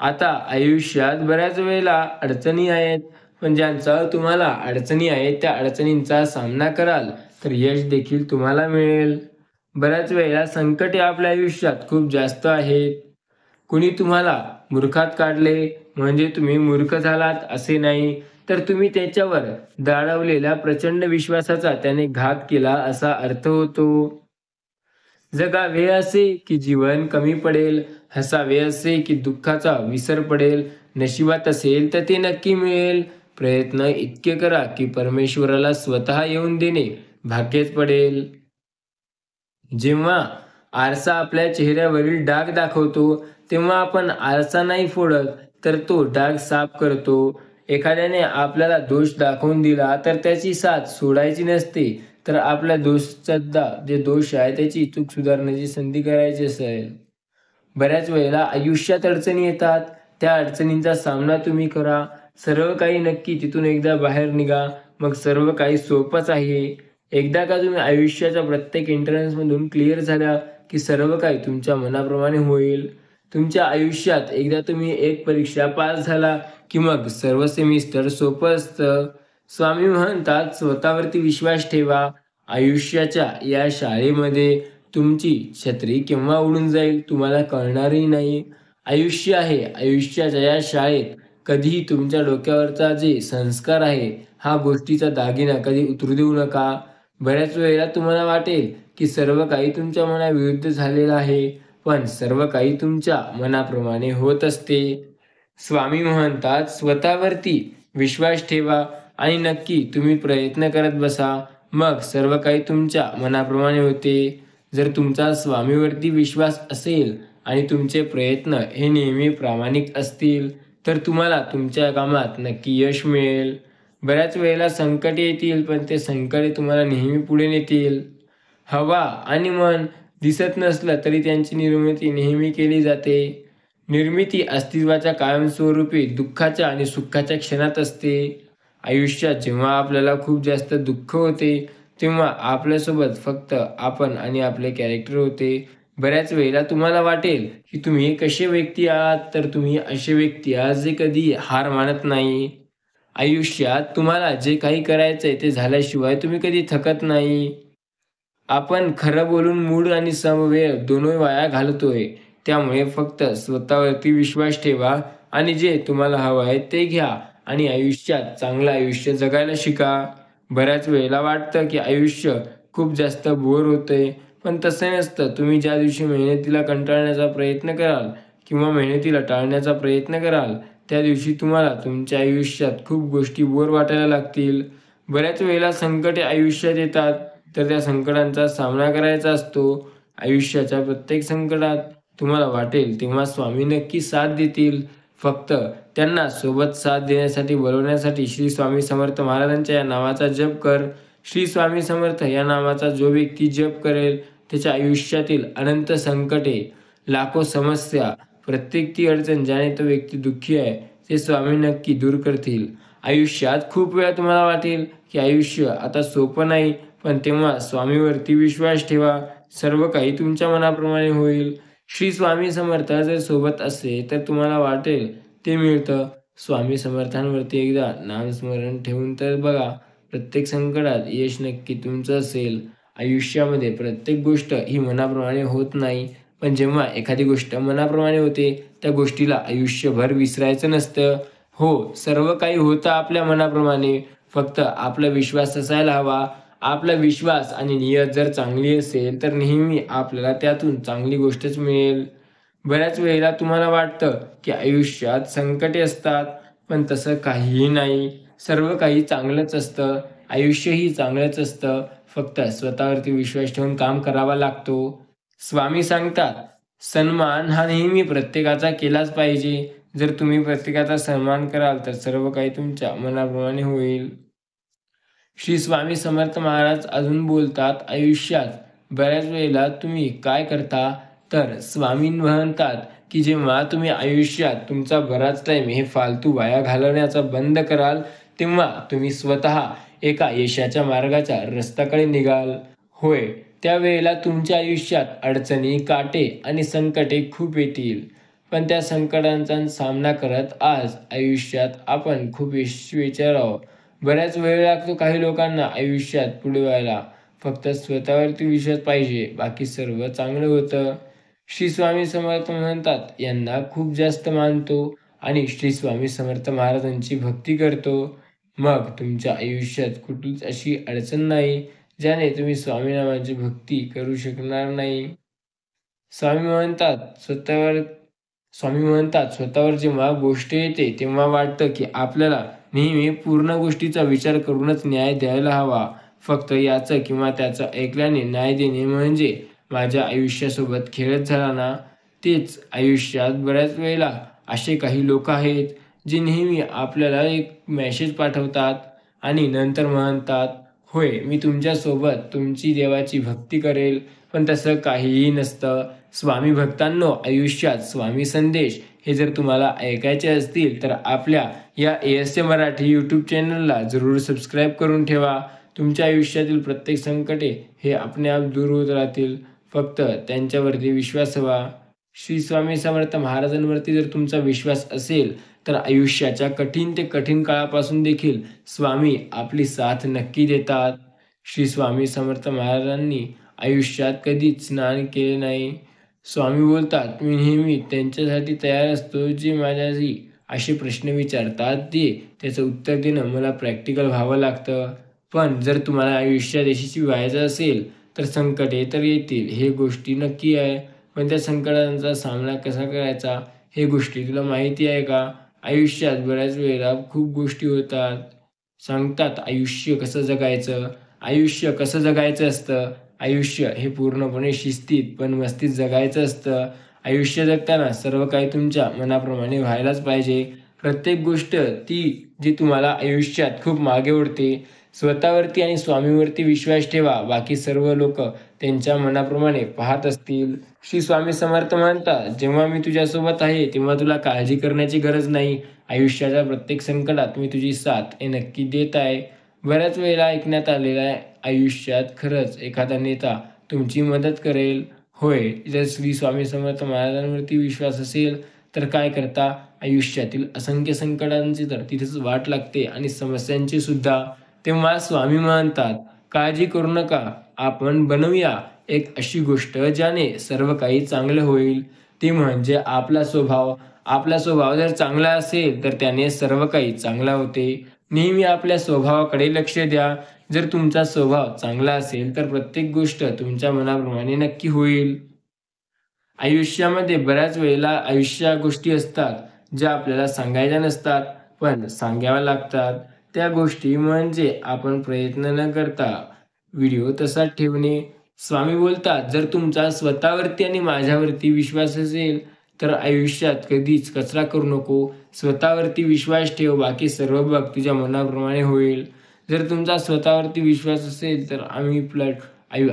आता आयुष्यात बऱ्याच वेळेला अडचणी आहेत, पण ज्यांचा तुम्हाला अडचणी आहेत त्या अडचणींचा सामना कराल तर यश देखील तुम्हाला मिळेल. बऱ्याच वेळेला संकटे आपल्या आयुष्यात खूप जास्त आहेत. कुणी तुम्हाला मूर्खात काढले म्हणजे तुम्ही मूर्ख झालात असे नाही, तर तुम्ही त्याच्यावर दाळवलेल्या प्रचंड विश्वासाचा त्याने घात केला असा अर्थ होतो. जगावे असे की जीवन कमी पडेल, हसावे असे की दुःखाचा विसर पडेल, नशिबात असेल तर ते नक्की मिळेल. प्रयत्न इतके करा की परमेश्वराला स्वतः येऊन देणे भाग्यच पडेल. जेव्हा आरसा आपल्या चेहऱ्यावरील डाग दाखवतो, तेव्हा आपण आरसा नाही फोडत, तर तो डाग साफ करतो. एखाद्याने आपल्याला दोष दाखवून दिला, तर त्याची साथ सोडायची नसते, तर आपल्या दोषसुद्धा जे दोष आहे, त्याची चूक सुधारण्याची संधी करायची असेल. बऱ्याच वेळेला आयुष्यात अडचणी येतात. त्या अडचणींचा सामना तुम्ही करा. सर्व काही नक्की तिथून एकदा बाहेर निघा. मग सर्व काही सोपंच आहे. एकदा का तुम्ही आयुष्याच्या प्रत्येक एंट्रन्समधून क्लिअर झाल्या, की सर्व काही तुमच्या मनाप्रमाणे होईल. तुमच्या आयुष्यात एकदा तुम्ही एक परीक्षा पास झाला, की मग सर्व सेमिस्टर सोपं असतं. स्वामी म्हणतात, स्वतःवरती विश्वास ठेवा. आयुष्याच्या या शाळेमध्ये तुमची छत्री केव्हा उडून जाईल तुम्हाला कळणारही नाही. आयुष्य आहे. आयुष्याच्या या शाळेत कधीही तुमच्या डोक्यावरचा जे संस्कार आहे, हा गोष्टीचा दागिना कधी उतरू देऊ नका. बऱ्याच वेळेला तुम्हाला वाटेल, की सर्व काही तुमच्या मनाविरुद्ध झालेलं आहे, पण सर्व काही तुमच्या मनाप्रमाणे होत असते. स्वामी म्हणतात, स्वतःवरती विश्वास ठेवा आणि नक्की तुम्ही प्रयत्न करत बसा. मग सर्व काही तुमच्या मनाप्रमाणे होते. जर तुमचा स्वामीवरती विश्वास असेल आणि तुमचे प्रयत्न हे नेहमी प्रामाणिक असतील, तर तुम्हाला तुमच्या कामात नक्की यश मिळेल. बऱ्याच वेळेला संकटे येतील, पण ते संकटे तुम्हाला नेहमी पुढे नेतील. हवा आणि मन दिसत नसलं तरी त्यांची निर्मिती नेहमी केली जाते. निर्मिती अस्तित्वाच्या कायमस्वरूपी दुःखाच्या आणि सुखाच्या क्षणात असते. आयुष्यात जेव्हा आपल्याला खूप जास्त दुःख होते, तेव्हा आपल्यासोबत फक्त आपण आणि आपले कॅरेक्टर होते. बऱ्याच वेळेला तुम्हाला वाटेल, की तुम्ही कसे व्यक्ती आहात, तर तुम्ही असे व्यक्ती आहात जे कधी हार मानत नाही. आयुष्यात तुम्हाला जे काही करायचंय ते झाल्याशिवाय तुम्ही कधी थकत नाही. आपण खरं बोलून मूड आणि समवेळ दोन्ही वाया घालवतोय. त्यामुळे फक्त स्वतःवरती विश्वास ठेवा आणि जे तुम्हाला हवं आहे ते घ्या आणि आयुष्यात चांगलं आयुष्य जगायला शिका. बऱ्याच वेळेला वाटतं की आयुष्य खूप जास्त बोर होतंय, पण तसं नसतं. तुम्ही ज्या दिवशी मेहनतीला कंटाळण्याचा प्रयत्न कराल किंवा मेहनतीला टाळण्याचा प्रयत्न कराल, त्या दिवशी तुम्हाला तुमच्या आयुष्यात खूप गोष्टी बोर वाटायला लागतील. बऱ्याच वेळेला संकटे आयुष्यात येतात, तर त्या संकटांचा सामना करायचा असतो. आयुष्याच्या प्रत्येक संकटात तुम्हाला वाटेल तेव्हा स्वामी नक्की साथ देतील. फक्त त्यांना सोबत साथ देण्यासाठी बोलवण्यासाठी श्री स्वामी समर्थ महाराजांच्या या नावाचा जप कर. श्री स्वामी समर्थ या नावाचा जो व्यक्ती जप करेल, त्याच्या आयुष्यातील अनंत संकटे, लाखो समस्या, प्रत्येक ती अडचण ज्याने तो व्यक्ती दुःखी आहे, ते स्वामी नक्की दूर करतील. आयुष्यात खूप वेळा तुम्हाला वाटेल, की आयुष्य आता सोपं नाही, पण तेव्हा स्वामीवरती विश्वास ठेवा. सर्व काही तुमच्या मनाप्रमाणे होईल. श्री स्वामी समर्थ जर सोबत असेल, तर तुम्हाला वाटेल ते मिळतं. स्वामी समर्थांवरती एकदा नामस्मरण ठेवून तर बघा. प्रत्येक संकटात यश नक्की तुमचं असेल. आयुष्यामध्ये प्रत्येक गोष्ट ही मनाप्रमाणे होत नाही. पण जेव्हा एखादी गोष्ट मनाप्रमाणे होते, त्या गोष्टीला आयुष्यभर विसरायचं नसतं. हो, सर्व काही होतं आपल्या मनाप्रमाणे. फक्त आपला विश्वास असायला हवा. आपला विश्वास आणि नियत जर चांगली असेल, तर नेहमी आपल्याला त्यातून चांगली गोष्टच मिळेल. बऱ्याच वेळेला तुम्हाला वाटतं, की आयुष्यात संकटे असतात, पण तसं काहीही नाही. सर्व काही चांगलंच असतं. आयुष्यही चांगलंच असतं. फक्त स्वतःवरती विश्वास ठेवून काम करावा लागतो. स्वामी सांगतात, सन्मान हा नेहमी प्रत्येकाचा केलाच पाहिजे. जर तुम्ही प्रत्येकाचा सन्मान कराल, तर सर्व काही तुमच्या मनाप्रमाणे होईल. श्री स्वामी समर्थ महाराज अजून बोलतात, आयुष्यात बऱ्याच वेळेला तुम्ही काय करता, तर स्वामी म्हणतात, की जेव्हा तुम्ही आयुष्यात तुमचा बराच टाईम हे फालतू वाया घालवण्याचा बंद कराल, तेव्हा तुम्ही स्वतः एका यशाच्या मार्गाच्या रस्त्याकडे निघाल. होय, त्यावेळेला तुमच्या आयुष्यात अडचणी, काटे आणि संकटे खूप येतील. पण त्या संकटांचा सामना करत आज आयुष्यात आपण खूप यशस्वी राहावं. बराच वेळ लागतो काही लोकांना आयुष्यात पुढे व्हायला. फक्त स्वतःवरती विश्वास पाहिजे, बाकी सर्व चांगलं होतं. श्री स्वामी समर्थ म्हणतात, यांना खूप जास्त मानतो आणि श्री स्वामी समर्थ महाराजांची भक्ती करतो. मग तुमच्या आयुष्यात कुठलीच अशी अडचण नाही, ज्याने तुम्ही स्वामी नामाची भक्ती करू शकणार नाही. स्वतःवर स्वामी म्हणतात स्वतःवर जेव्हा गोष्ट येते तेव्हा वाटतं की आपल्याला नेहमी पूर्ण गोष्टीचा विचार करूनच न्याय द्यायला हवा. फक्त याचं किंवा त्याचं ऐकल्याने न्याय देणे म्हणजे माझ्या आयुष्यासोबत खेळत झाला ना. तेच आयुष्यात बऱ्याच वेळेला असे काही लोक आहेत जे नेहमी आपल्याला एक मेसेज पाठवतात आणि नंतर म्हणतात, "होय, मी तुमच्यासोबत तुमची देवाची भक्ती करेल." पण तसं काहीही नसतं. स्वामी भक्तांनो, आयुष्यात स्वामी संदेश हे जर तुम्हाला ऐकायचे असतील तर आपल्या या ASM मराठी यूट्यूब चॅनलला जरूर सबस्क्राईब करून ठेवा. तुमच्या आयुष्यातील प्रत्येक संकटे हे आपल्याप दूर होत राहतील. फक्त त्यांच्यावरती विश्वास हवा. श्री स्वामी समर्थ महाराजांवरती जर तुमचा विश्वास असेल तर आयुष्याच्या कठीण ते कठीण काळापासून देखील स्वामी आपली साथ नक्की देतात. श्री स्वामी समर्थ महाराजांनी आयुष्यात कधीच स्नान केले नाही. स्वामी बोलतात, "मी नेहमी त्यांच्यासाठी तयार असतो जे माझ्याशी असे प्रश्न विचारतात त्याचं उत्तर देणं मला प्रॅक्टिकल व्हावं लागतं." पण जर तुम्हाला आयुष्यात यशस्वी व्हायचं असेल तर संकटे तर येतील, हे गोष्टी नक्की आहे. पण त्या संकटांचा सामना कसा करायचा हे गोष्टी तुला माहिती आहे का? आयुष्यात बऱ्याच वेळेला खूप गोष्टी होतात. सांगतात आयुष्य कसं जगायचं. आयुष्य कसं जगायचं असतं? आयुष्य हे पूर्णपणे शिस्तीत पण मस्तीत जगायचं असतं. आयुष्य जगताना सर्व काही तुमच्या मनाप्रमाणे व्हायलाच पाहिजे. प्रत्येक गोष्ट ती जी तुम्हाला आयुष्यात खूप मागे ओढते. स्वतःवरती आणि स्वामीवरती विश्वास ठेवा. बाकी सर्व लोकं त्यांच्या मनाप्रमाणे पाहत असतील. श्री स्वामी समर्थ म्हणतात, "जेव्हा मी तुझ्यासोबत आहे तेव्हा तुला काळजी करण्याची गरज नाही. आयुष्याच्या प्रत्येक संकटात मी तुझी साथ हे नक्की देत आहे." बऱ्याच वेळेला ऐकण्यात आलेलं आहे, आयुष्यात खरंच एखादा नेता तुमची मदत करेल. होय, जर श्री स्वामी समर्थ महाराजांवरती विश्वास असेल तर काय करता, आयुष्यातील असंख्य संकटांची तर तिथेच वाट लागते आणि समस्यांची सुद्धा. तेव्हा स्वामी म्हणतात, "काळजी करू नका. आपण बनवूया एक अशी गोष्ट ज्याने सर्व काही चांगलं होईल." ती म्हणजे आपला स्वभाव. आपला स्वभाव जर चांगला असेल तर त्याने सर्व काही चांगलं होते. नेहमी आपल्या स्वभावाकडे लक्ष द्या. जर तुमचा स्वभाव चांगला असेल तर प्रत्येक गोष्ट तुमच्या मनाप्रमाणे नक्की होईल. आयुष्यामध्ये बऱ्याच वेळेला गोष्टी असतात, ज्या आपल्याला सांगायच्या नसतात, पण सांगाव्या लागतात. त्या गोष्टी म्हणजे आपण प्रयत्न न करता व्हिडिओ तसाच ठेवणे. स्वामी बोलतात, "जर तुमचा स्वतःवरती आणि माझ्यावरती विश्वास असेल, तर आयुष्यात कधीच कचरा करू नको. स्वतःवरती विश्वास ठेव, बाकी सर्व बघ तुझ्या मनाप्रमाणे होईल." जर तुमचा स्वतःवरती विश्वास असेल, तर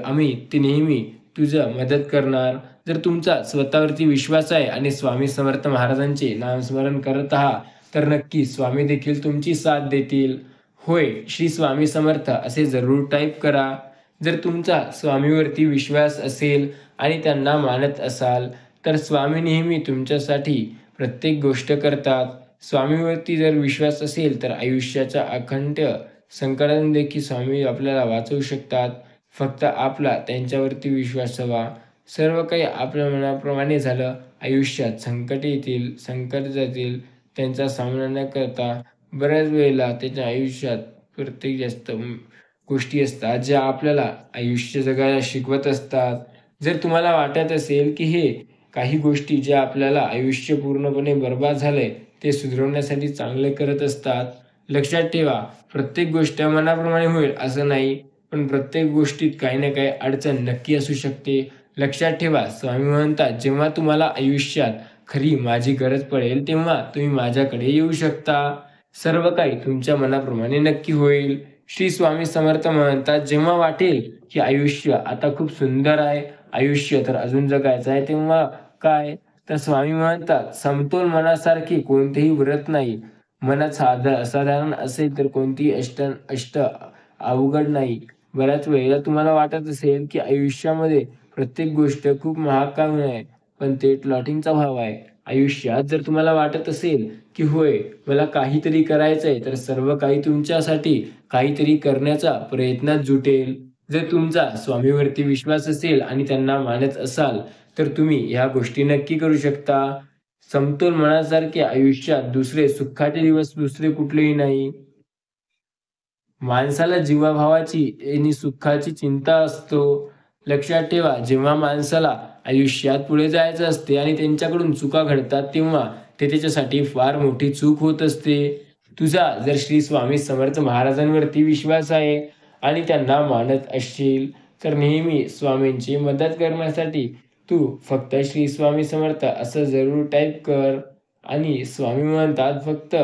आम्ही ते नेहमी तुझं मदत करणार. जर तुमचा स्वतःवरती विश्वास आहे आणि स्वामी समर्थ महाराजांचे नामस्मरण करत आहात, तर नक्की स्वामी देखील तुमची साथ देतील. होय, श्री स्वामी समर्थ असे जरूर टाईप करा. जर तुमचा स्वामीवरती विश्वास असेल आणि त्यांना मानत असाल, तर स्वामी नेहमी तुमच्यासाठी प्रत्येक गोष्ट करतात. स्वामीवरती जर विश्वास असेल, तर आयुष्याच्या अखंड संकटातून देखील स्वामी आपल्याला वाचवू शकतात. फक्त आपला त्यांच्यावरती विश्वास हवा. सर्व काही आपल्या मनाप्रमाणे झालं. आयुष्यात संकट येतील, संकट जातील. त्यांचा सामना न करता बऱ्याच वेळेला त्याच्या आयुष्यात प्रत्येक जास्त गोष्टी असतात, ज्या आपल्याला आयुष्य जगायला शिकवत असतात. जर तुम्हाला वाटत असेल, की हे काही गोष्टी ज्या आपल्याला आयुष्य पूर्णपणे बरबाद झालंय, ते सुधारवण्यासाठी चांगले करत असतात. लक्षात ठेवा, प्रत्येक गोष्ट मनाप्रमाणे होईल असं नाही. पण प्रत्येक गोष्टीत काही ना काही अडचण नक्की असू शकते. लक्षात ठेवा, स्वामी म्हणतात, "जेव्हा तुम्हाला आयुष्यात खरी माझी गरज पडेल, तेव्हा तुम्ही माझ्याकडे येऊ शकता. सर्व काही तुमच्या मनाप्रमाणे नक्की होईल." श्री स्वामी समर्थ म्हणतात, "जेव्हा वाटेल की आयुष्य आता खूप सुंदर आहे, आयुष्य तर अजून जगायचं आहे, तेव्हा काय?" तर स्वामी म्हणतात, "समतोल मनासारखे कोणतेही व्रत नाही. मनात साधारण असेल तर कोणतीही अष्ट अवघड नाही." बऱ्याच वेळेला तुम्हाला वाटत असेल, की आयुष्यामध्ये प्रत्येक गोष्ट खूप महाग का होईना, पण ते प्लॉटिंगचा भाव आहे. आयुष्यात जर तुम्हाला वाटत असेल, की होय, मला काहीतरी करायचंय, तर सर्व काही तुमच्यासाठी काहीतरी करण्याचा प्रयत्नात जुटेल. जर तुमचा स्वामीवरती विश्वास असेल आणि त्यांना मानत असाल, तर तुम्ही ह्या गोष्टी नक्की करू शकता. समतोल मनासारखे आयुष्यात सुखाचे दिवस दुसरे कुठलेही नाही. माणसाला जीवाभावाची आणि सुखाची चिंता असतो. लक्षात ठेवा, जेव्हा माणसाला आयुष्यात पुढे जायचं असते आणि त्यांच्याकडून चुका घडतात तेव्हा ते त्याच्यासाठी फार मोठी चूक होत असते. तुझा जर श्री स्वामी समर्थ महाराजांवरती विश्वास आहे आणि त्यांना मानत असशील तर नेहमी स्वामींची मदत करण्यासाठी तू फक्त श्री स्वामी समर्थ असं जरूर टाईप कर. आणि स्वामी म्हणतात फक्त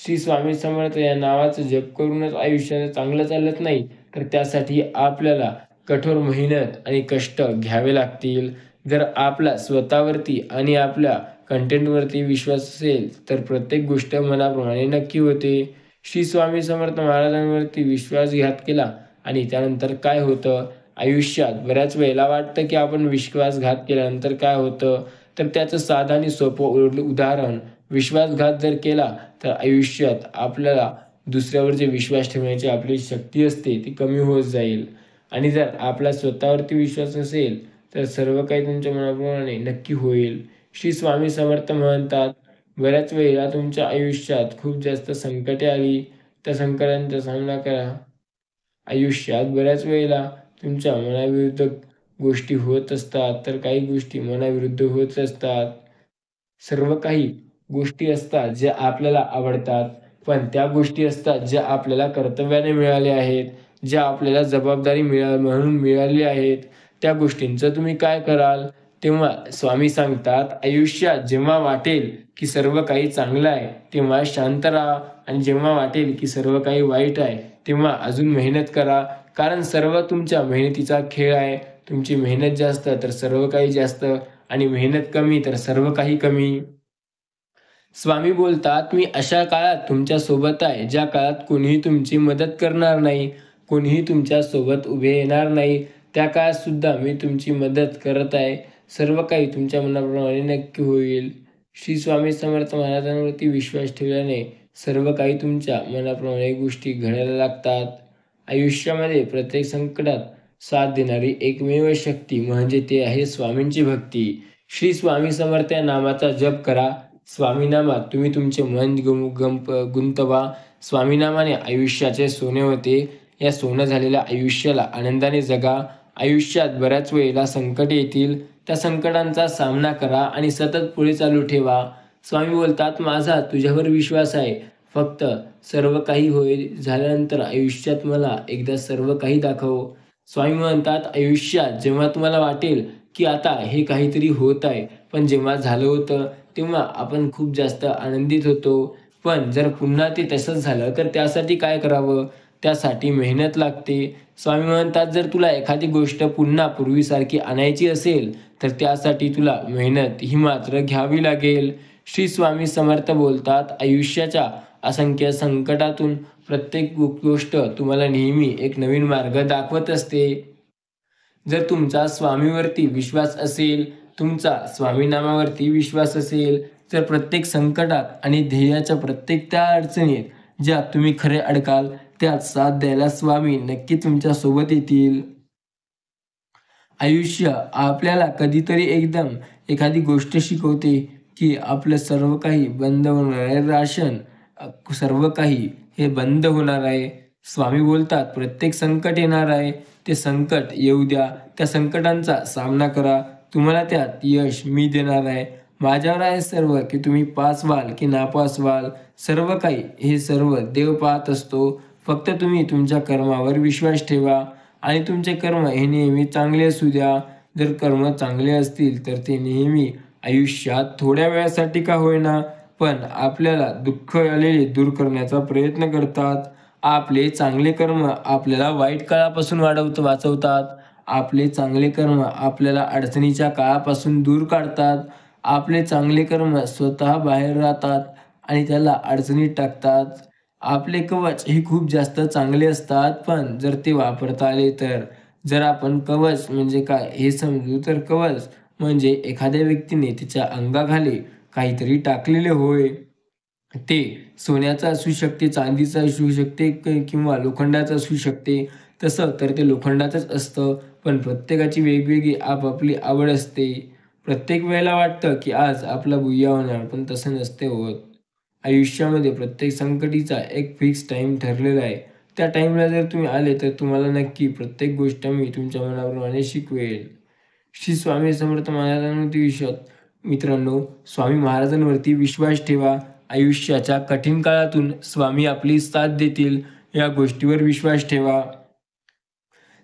श्री स्वामी समर्थ या नावाचा जप करूनच आयुष्यात चांगलं चालत नाही, तर त्यासाठी आपल्याला कठोर मेहनत आणि कष्ट घ्यावे लागतील. जर आपला स्वतःवरती आणि आपल्या कंटेंटवरती विश्वास असेल तर प्रत्येक गोष्ट मनाप्रमाणे नक्की होते. श्री स्वामी समर्थ महाराजांवरती विश्वासघात केला आणि त्यानंतर काय होतं? आयुष्यात बऱ्याच वेळेला वाटतं की आपण विश्वासघात केल्यानंतर काय होतं, तर त्याचं साधं आणि सोपं उदाहरण, विश्वासघात जर केला तर आयुष्यात आपल्याला दुसऱ्यावर जे विश्वास ठेवण्याची आपली शक्ती असते ती कमी होत जाईल. आणि जर आपला स्वतःवरती विश्वास असेल तर सर्व काही तुमच्या मनाप्रमाणे नक्की होईल. श्री स्वामी समर्थ म्हणतात, बऱ्याच वेळेला तुमच्या आयुष्यात खूप जास्त संकटे आली, त्या संकटांचा सामना करा. आयुष्यात बऱ्याच वेळेला तुमच्या मनाविरुद्ध गोष्टी होत असतात, तर काही गोष्टी मनाविरुद्ध होत असतात. सर्व काही गोष्टी असतात ज्या आपल्याला आवडतात, पण त्या गोष्टी असतात ज्या आपल्याला कर्तव्याने मिळाल्या आहेत, ज्या आपल्याला जबाबदारी म्हणून मिळाली आहेत. त्या गोष्टींचं तुम्ही काय कराल? तेव्हा स्वामी सांगतात, आयुष्यात जेव्हा वाटेल की सर्व काही चांगलं आहे, तेव्हा शांत राहा आणि जेव्हा वाटेल की सर्व काही वाईट आहे, तेव्हा अजून मेहनत करा. कारण सर्व तुमच्या मेहनतीचा खेळ आहे. तुमची मेहनत जास्त तर सर्व काही जास्त आणि मेहनत कमी तर सर्व काही कमी. स्वामी बोलतात, "मी अशा काळात तुमच्या सोबत आहे, ज्या काळात कोणीही तुमची मदत करणार नाही, कोणीही तुमच्या सोबत उभे येणार नाही. त्या काळात सुद्धा मी तुमची मदत करत आहे. सर्व काही तुमच्या मनाप्रमाणे नक्की होईल." श्री स्वामी समर्थ महाराजांवरती विश्वास ठेवल्याने सर्व काही तुमच्या मनाप्रमाणे गोष्टी घडायला लागतात. आयुष्यामध्ये प्रत्येक संकटात साथ देणारी एकमेव शक्ती म्हणजे ते आहे स्वामींची भक्ती. श्री स्वामी समर्थ या नामाचा जप करा. स्वामीनामात तुम्ही तुमचे मन गुंतवा. स्वामीनामाने आयुष्याचे सोने होते. या सोनं झालेल्या आयुष्याला आनंदाने जगा. आयुष्यात बऱ्याच वेळेला संकट येतील, त्या संकटांचा सामना करा आणि सतत पुढे चालू ठेवा. स्वामी बोलतात, माझा तुझ्यावर विश्वास आहे. फक्त सर्व काही झाल्यानंतर आयुष्यात मला एकदा सर्व काही दाखव. स्वामी म्हणतात, आयुष्यात जेव्हा तुम्हाला वाटेल की आता हे काहीतरी होत आहे, पण जेव्हा झालं होतं तेव्हा आपण खूप जास्त आनंदित होतो. पण जर पुन्हा ते तसंच झालं तर त्यासाठी काय करावं? त्यासाठी मेहनत लागते. स्वामी म्हणतात, जर तुला एखादी गोष्ट पुन्हा पूर्वीसारखी आणायची असेल तर त्यासाठी तुला मेहनत ही मात्र घ्यावी लागेल. श्री स्वामी समर्थ बोलतात, आयुष्याच्या असंख्य संकटातून प्रत्येक गोष्ट तुम्हाला नेहमी एक नवीन मार्ग दाखवत असते. जर तुमचा स्वामीवरती विश्वास असेल, तुमचा स्वामीनामावरती विश्वास असेल, तर प्रत्येक संकटात आणि ध्येयाच्या प्रत्येक त्या अडचणीत ज्यात तुम्ही खरे अडकाल, त्यात साथ द्यायला स्वामी नक्की तुमच्या सोबत येतील. आयुष्य आपल्याला कधीतरी एकदम एखादी गोष्ट शिकवते, की आपलं सर्व काही बंद होणार आहे. राशन, सर्व काही हे बंद होणार आहे. स्वामी बोलतात, प्रत्येक संकट येणार आहे. ते संकट येऊ द्या. त्या संकटांचा सामना करा. तुम्हाला त्यात यश मी देणार आहे. माझ्यावर आहे सर्व, की तुम्ही पास व्हाल की नापास व्हाल. सर्व काही हे सर्व देव पाहत असतो. फक्त तुम्ही तुमच्या कर्मावर विश्वास ठेवा आणि तुमचे कर्म हे नेहमी चांगले असू द्या. जर कर्म चांगले असतील तर ते नेहमी आयुष्यात थोड्या वेळासाठी का होईना, पण आपल्याला दुःख आलेले दूर करण्याचा प्रयत्न करतात. आपले चांगले कर्म आपल्याला वाईट काळापासून वाचवतात. आपले चांगले कर्म आपल्याला अडचणीच्या काळापासून दूर काढतात. आपले चांगले कर्म स्वतः बाहेर राहतात आणि त्याला अडचणीत टाकतात. आपले कवच हे खूप जास्त चांगले असतात, पण जर ते वापरता आले तर. जर आपण कवच म्हणजे काय हे समजू, तर कवच म्हणजे एखाद्या व्यक्तीने त्याच्या अंगाखाली काहीतरी टाकलेले होय. ते सोन्याचं असू शकते, चांदीचं असू शकते किंवा लोखंडाचं असू शकते. तसं तर ते लोखंडाचंच असतं, पण प्रत्येकाची वेगवेगळी आपापली आवड असते. प्रत्येक वेळेला वाटतं की आज आपला बुय्या होणार, पण तसं नसते होत. आयुष्यामध्ये प्रत्येक संकटीचा एक फिक्स टाईम ठरलेला आहे. त्या टाईमला जर तुम्ही आले तर तुम्हाला नक्की प्रत्येक गोष्ट मी तुमच्या मनाप्रमाणे शिकवेल. श्री स्वामी समर्थ महाराजांवरती विश्वास. मित्रांनो, स्वामी महाराजांवरती विश्वास ठेवा. आयुष्याच्या कठीण काळातून स्वामी आपली साथ देतील, या गोष्टीवर विश्वास ठेवा.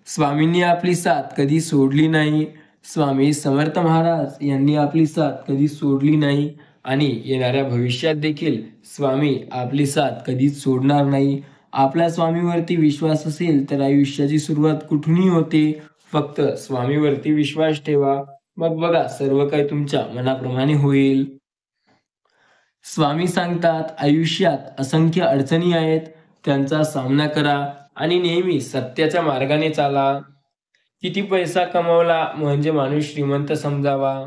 स्वामींनी आपली साथ कधी सोडली नाही. स्वामी समर्थ महाराज यांनी आपली साथ कधी सोडली नाही आणि येणाऱ्या भविष्यात देखील स्वामी आपली साथ कधीच सोडणार नाही. आपल्या स्वामीवरती विश्वास असेल तर आयुष्याची सुरुवात कुठूनही होते. फक्त स्वामीवरती विश्वास ठेवा. मग बघा सर्व काही तुमच्या मनाप्रमाणे होईल. स्वामी सांगतात, आयुष्यात असंख्य अडचणी आहेत, त्यांचा सामना करा आणि नेहमी सत्याच्या मार्गाने चाला. किती पैसा कमावला म्हणजे माणूस श्रीमंत समजावा?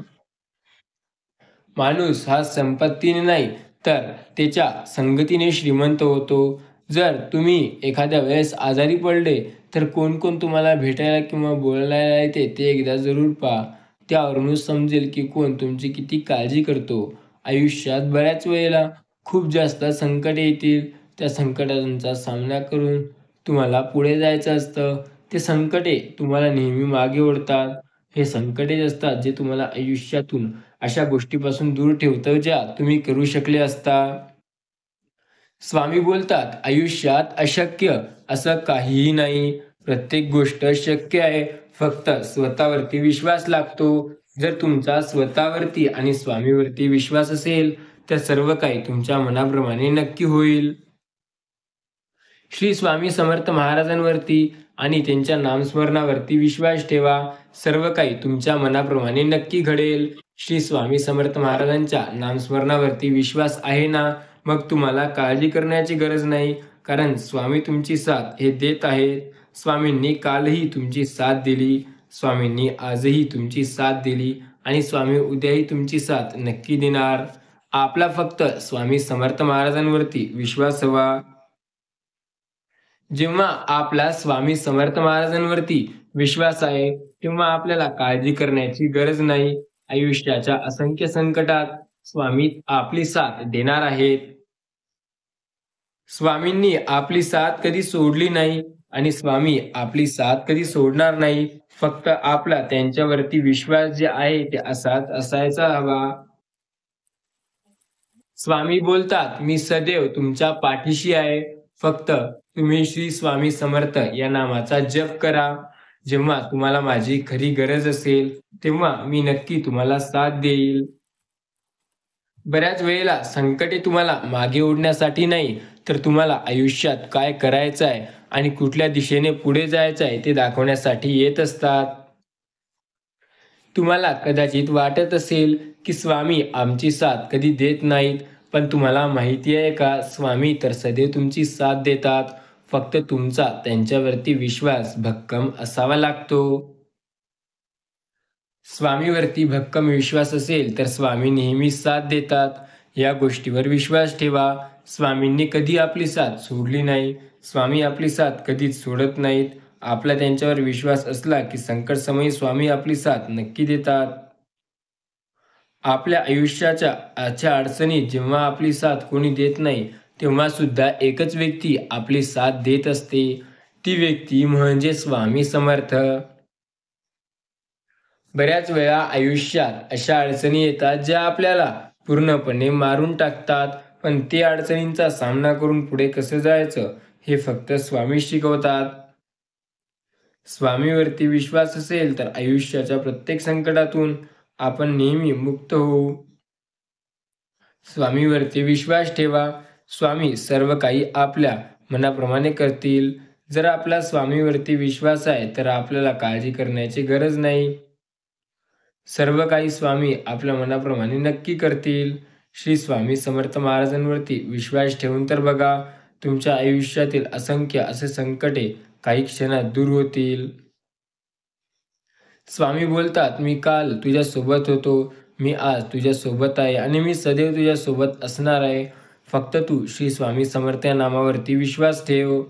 माणूस हा संपत्तीने नाही तर त्याच्या संगतीने श्रीमंत होतो. जर तुम्ही एखाद्या वेळेस आजारी पडले तर कोण कोण तुम्हाला भेटायला किंवा बोलायला येते ते एकदा जरूर पहा. त्यावरूनच समजेल की कोण तुमची किती काळजी करतो. आयुष्यात बऱ्याच वेळेला खूप जास्त संकटे येतील. त्या संकटांचा सामना करून तुम्हाला पुढे जायचं असतं. ते संकटे तुम्हाला नेहमी मागे ओढतात. हे संकटेच असतात जे तुम्हाला आयुष्यातून अशा गोष्टीपासून दूर ठेवतं ज्या तुम्ही करू शकले असता. स्वामी बोलतात, आयुष्यात अशक्य असं काहीही नाही. प्रत्येक गोष्ट शक्य आहे. फक्त स्वतःवरती विश्वास लागतो. जर तुमचा स्वतःवरती आणि स्वामीवरती विश्वास असेल तर सर्व काही तुमच्या मनाप्रमाणे नक्की होईल. श्री स्वामी समर्थ महाराजांवरती आणि त्यांच्या नामस्मरणावरती विश्वास ठेवा. सर्व काही तुमच्या मनाप्रमाणे नक्की घडेल. श्री स्वामी समर्थ महाराजांच्या नामस्मरणावरती विश्वास आहे ना? मग तुम्हाला काळजी करण्याची गरज नाही, कारण स्वामी तुमची साथ हे देत आहेत. स्वामींनी कालही तुमची साथ दिली, स्वामींनी आजही तुमची साथ दिली आणि स्वामी उद्याही तुमची साथ नक्की देणार. आपला फक्त स्वामी समर्थ महाराजांवरती विश्वास हवा. जेव्हा आपला स्वामी समर्थ महाराजांवरती विश्वास आहे, तेव्हा आपल्याला काळजी करण्याची गरज नाही. आयुष्याच्या असंख्य संकटात स्वामी आपली साथ देणार आहेत. स्वामींनी आपली साथ कधी सोडली नाही आणि स्वामी आपली साथ कधी सोडणार नाही. फक्त आपला त्यांच्यावरती विश्वास जे आहे ते असाच असायचा हवा. स्वामी बोलतात, मी सदैव तुमच्या पाठीशी आहे. फक्त तुम्ही श्री स्वामी समर्थ या नामाचा जप करा. जेव्हा तुम्हाला माझी खरी गरज असेल, तेव्हा मी नक्की तुम्हाला साथ देईल. बऱ्याच वेळेला संकटे तुम्हाला मागे ओढण्यासाठी नाही, तर तुम्हाला आयुष्यात काय करायचं आहे आणि कुठल्या दिशेने पुढे जायचं आहे ते दाखवण्यासाठी येत असतात. तुम्हाला कदाचित वाटत असेल की स्वामी आमची साथ कधी देत नाहीत, पण तुम्हाला माहिती आहे का, स्वामी तर सदैव तुमची साथ देतात. फक्त तुमचा त्यांच्यावरती विश्वास भक्कम असावा लागतो. स्वामीवरती भक्कम विश्वास असेल तर स्वामी नेहमी साथ देतात. या गोष्टीवर विश्वास ठेवा. स्वामींनी कधी आपली साथ सोडली नाही. स्वामी आपली साथ कधीच सोडत नाहीत. आपला त्यांच्यावर विश्वास असला की संकट समयी स्वामी आपली साथ नक्की देतात. आपल्या आयुष्याच्या आजच्या अडचणीत जेव्हा आपली साथ कोणी देत नाही, तेव्हा सुद्धा एकच व्यक्ती आपली साथ देत असते. ती व्यक्ती म्हणजे स्वामी समर्थ. बऱ्याच वेळा आयुष्यात अशा अडचणी येतात ज्या आपल्याला पूर्णपणे मारून टाकतात, पण ते अडचणींचा सामना करून पुढे कसं जायचं हे फक्त स्वामी शिकवतात. स्वामीवरती विश्वास असेल तर आयुष्याच्या प्रत्येक संकटातून आपण नेहमी मुक्त होऊ. स्वामीवरती विश्वास ठेवा. स्वामी सर्व काही आपल्या मनाप्रमाणे करतील. जर आपला स्वामीवरती विश्वास आहे तर आपल्याला काळजी करण्याची गरज नाही. सर्व काही स्वामी आपल्या मनाप्रमाणे नक्की करतील. श्री स्वामी समर्थ महाराजांवरती विश्वास ठेवून तर बघा, तुमच्या आयुष्यातील असंख्य असे संकटे काही क्षणात दूर होतील. स्वामी बोलतात, मी काल तुझ्या सोबत होतो, मी आज तुझ्या सोबत आहे आणि मी सदैव तुझ्या सोबत असणार आहे. फक्त तू श्री स्वामी समर्थ या नामावरती विश्वास ठेव.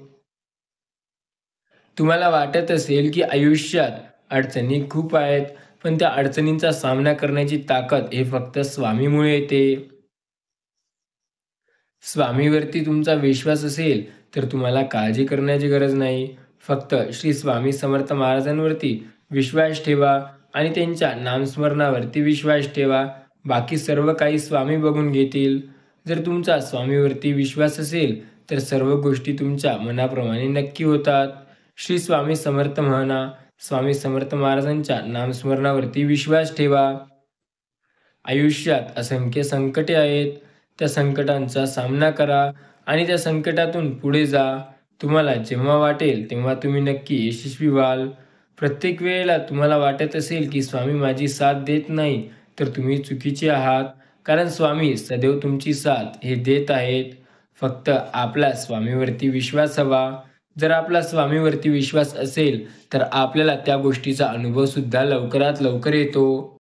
तुम्हाला वाटत असेल की आयुष्यात अडचणी खूप आहेत, पण त्या अडचणींचा सामना करण्याची ताकद हे फक्त स्वामीमुळे येते. स्वामीवरती तुमचा विश्वास असेल तर तुम्हाला काळजी करण्याची गरज नाही. फक्त श्री स्वामी समर्थ महाराजांवरती विश्वास ठेवा आणि त्यांच्या नामस्मरणावरती विश्वास ठेवा. बाकी सर्व काही स्वामी बघून घेतील. जर तुमचा स्वामीवरती विश्वास असेल तर सर्व गोष्टी तुमच्या मनाप्रमाणे नक्की होतात. श्री स्वामी समर्थ म्हणा. स्वामी समर्थ महाराजांच्या नामस्मरणावरती विश्वास ठेवा. आयुष्यात असंख्य संकटे आहेत. त्या संकटांचा सामना करा आणि त्या संकटातून पुढे जा. तुम्हाला जेव्हा वाटेल तेव्हा तुम्ही नक्की यशस्वी व्हाल. प्रत्येक वेळेला तुम्हाला वाटत असेल की स्वामी माझी साथ देत नाही, तर तुम्ही चुकीचे आहात. कारण स्वामी सदैव तुमची साथ हे देत आहेत. फक्त आपला स्वामीवरती विश्वास हवा. जर आपला स्वामीवरती विश्वास असेल तर आपल्याला त्या गोष्टीचा अनुभव सुद्धा लवकरात लवकर येतो.